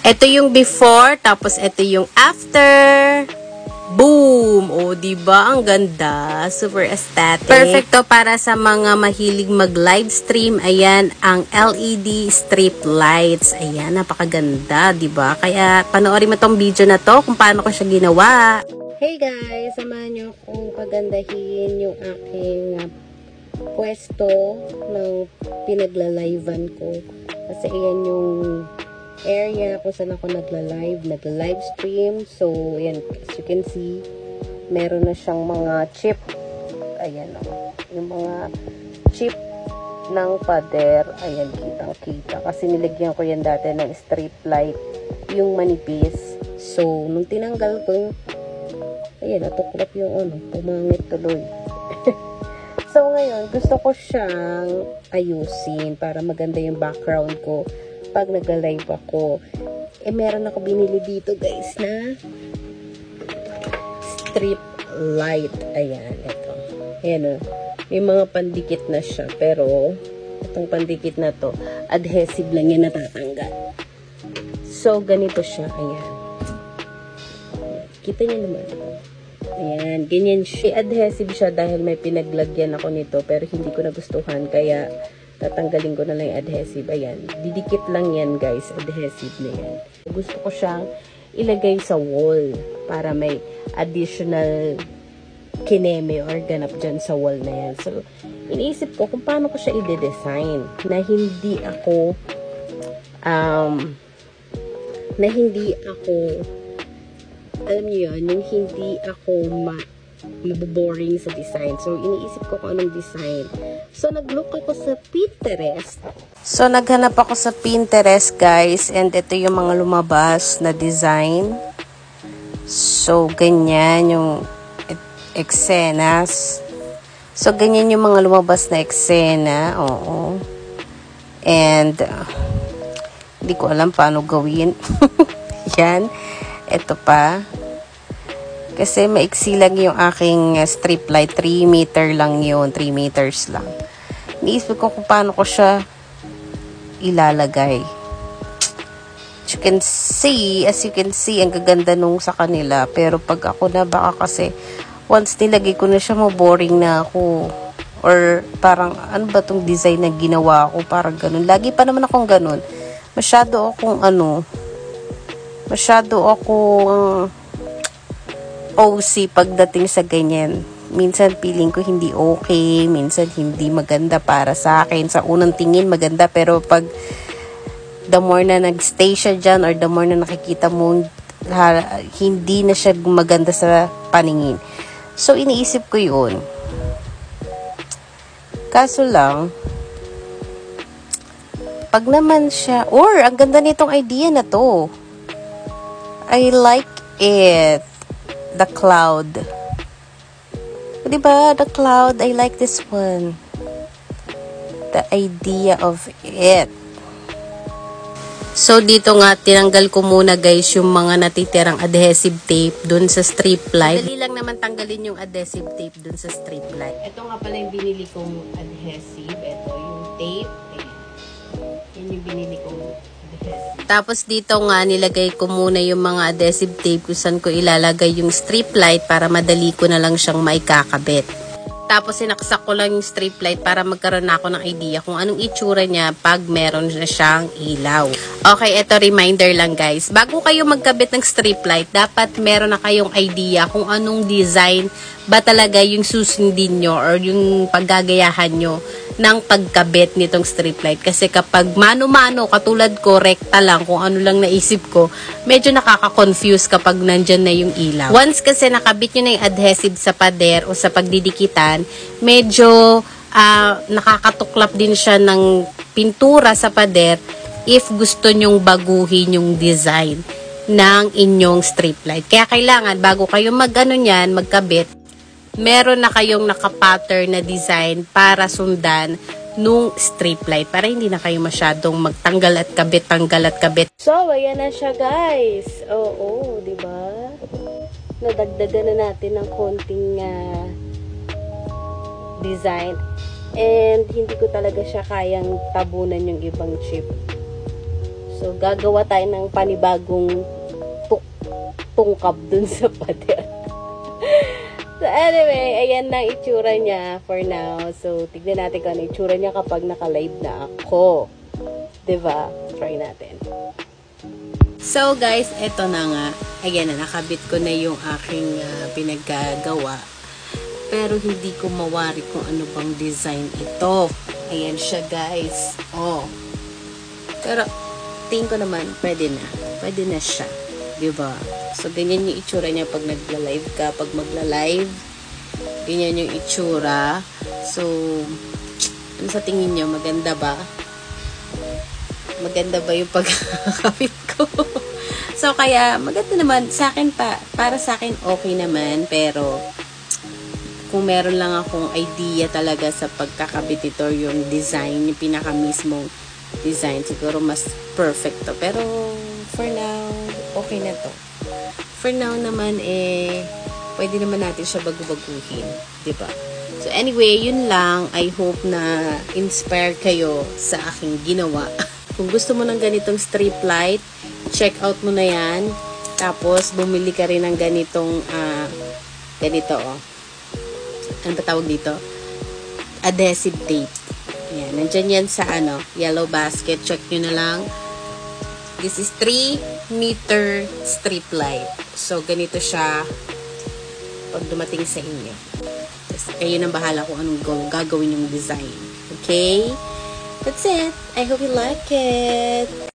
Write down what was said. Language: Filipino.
Ito yung before, tapos ito yung after. Boom! O, diba? Ang ganda. Super aesthetic. Perfect to para sa mga mahilig mag-livestream. Ayan, ang LED strip lights. Ayan, napakaganda, diba? Kaya, panoorin mo tong video na to kung paano ko siya ginawa. Hey guys! Samahan nyo akong pagandahin yung aking pwesto ng pinaglalivean ko. Kasi ayan yung area kung saan ako nagla-livestream. So, ayan, as you can see, meron na siyang mga chip. Ayan o. Yung mga chip ng pader. Ayan, kitang-kita. Kasi nilagyan ko yan dati ng strip light. Yung manipis. So, nung tinanggal ko, ayan, natuklap yung pumangit tuloy. So, ngayon, gusto ko siyang ayusin para maganda yung background ko pag nag-live ako. Meron ako binili dito, guys, na strip light. Ayan, ito. Ayan, o. May mga pandikit na siya. Pero, itong pandikit na to, adhesive lang yan natatanggal. So, ganito siya. Ayan. Kita niyo naman. Ayan, ganyan siya. Adhesive siya dahil may pinaglagyan ako nito pero hindi ko nagustuhan kaya tatanggalin ko na lang yung adhesive. Ayan, didikit lang yan guys, adhesive na yan. Gusto ko siyang ilagay sa wall para may additional kineme or ganap dyan sa wall na yan. So, iniisip ko kung paano ko siya i-design na hindi ako alam niyo yun, yung hindi ako maboboring sa design. So, iniisip ko kung anong design. So, nag-look ako sa Pinterest. So, naghanap ako sa Pinterest, guys. And ito yung mga lumabas na design. So, ganyan yung eksenas. So, ganyan yung mga lumabas na eksena. Oo. And, hindi ko alam paano gawin. Yan. Ito pa. Kasi maiksi lang yung aking strip light. 3 meter lang yun. 3 meters lang. Niisip ko kung paano ko siya ilalagay. As you can see, ang gaganda nung sa kanila. Pero pag ako na, baka kasi once nilagay ko na siya, maboring na ako. Or parang, ano ba tong design na ginawa ko? Parang ganun. Lagi pa naman akong ganun. Masyado akong OC pagdating sa ganyan. Minsan feeling ko hindi okay, minsan hindi maganda para sa akin. Sa unang tingin maganda, pero pag the more na nagstay siya dyan or the more na nakikita mo, hindi na siya maganda sa paningin. So, iniisip ko yun. Kaso lang, pag naman siya, ang ganda nitong idea na to. I like it. The cloud. Diba? The cloud. I like this one. The idea of it. So, dito nga, tinanggal ko muna guys yung mga natitirang adhesive tape dun sa strip light. Dali lang naman tanggalin yung adhesive tape dun sa strip light. Ito nga pala yung binili kong adhesive. Ito yung tape. Yan yung binili kong adhesive. Tapos dito nga, nilagay ko muna yung mga adhesive tape kung saan ko ilalagay yung strip light para madali ko na lang siyang maikakabit. Tapos sinaksak ko lang yung strip light para magkaroon na ako ng idea kung anong itsura niya pag meron na siyang ilaw. Okay, ito reminder lang guys. Bago kayo magkabit ng strip light, dapat meron na kayong idea kung anong design ba talaga yung susundin nyo or yung paggagayahan nyo ng pagkabit nitong strip light. Kasi kapag mano-mano, katulad ko, rekta lang, kung ano lang naisip ko, medyo nakaka-confuse kapag nandyan na yung ilaw. Once kasi nakabit nyo na yung adhesive sa pader o sa pagdidikitan, medyo nakakatuklap din siya ng pintura sa pader if gusto nyong baguhin yung design ng inyong strip light. Kaya kailangan, bago kayo magkabit, meron na kayong nakapattern na design para sundan nung strip light para hindi na kayo masyadong magtanggal at kabit. So, ayan na siya guys. Oo, diba? Nadagdagan na natin ng konting design. And hindi ko talaga siya kayang tabunan yung ibang chip. So, gagawa tayo ng panibagong tungkab dun sa pader. So, anyway, ayan na itsura niya for now. So, tignan natin kung ano itsura niya kapag naka-live na ako. Diba? Try natin. So, guys, eto na nga. Ayan na, nakabit ko na yung aking pinaggagawa. Pero, hindi ko mawari kung ano bang design ito. Ayan siya, guys. Oh. Pero, tingin ko naman, pwede na. Pwede na siya. Diba? So, ganyan yung itsura niya pag nagla-live ka. Pag magla-live, ganyan yung itsura. So, ano sa tingin niyo? Maganda ba? Maganda ba yung pagkakapit ko? So, kaya, maganda naman. Sa akin para sa akin, okay naman. Pero, kung meron lang akong idea talaga sa pagkakabit ito, yung design, yung pinaka-mismong design, siguro mas perfect to. Pero, for now, okay na to. For now naman, pwede naman natin siya bagu-baguhin. Diba? So, anyway, yun lang. I hope na inspired kayo sa aking ginawa. Kung gusto mo ng ganitong strip light, check out mo na yan. Tapos, bumili ka rin ng ganitong, ganito, oh. Ano ba tawag dito? Adhesive tape. Yan. Nandyan yan sa, yellow basket. Check nyo na lang. This is 3 meter strip light. So, ganito siya pag dumating sa inyo. Tapos, kayo nang bahala kung anong gagawin yung design. Okay? That's it. I hope you like it.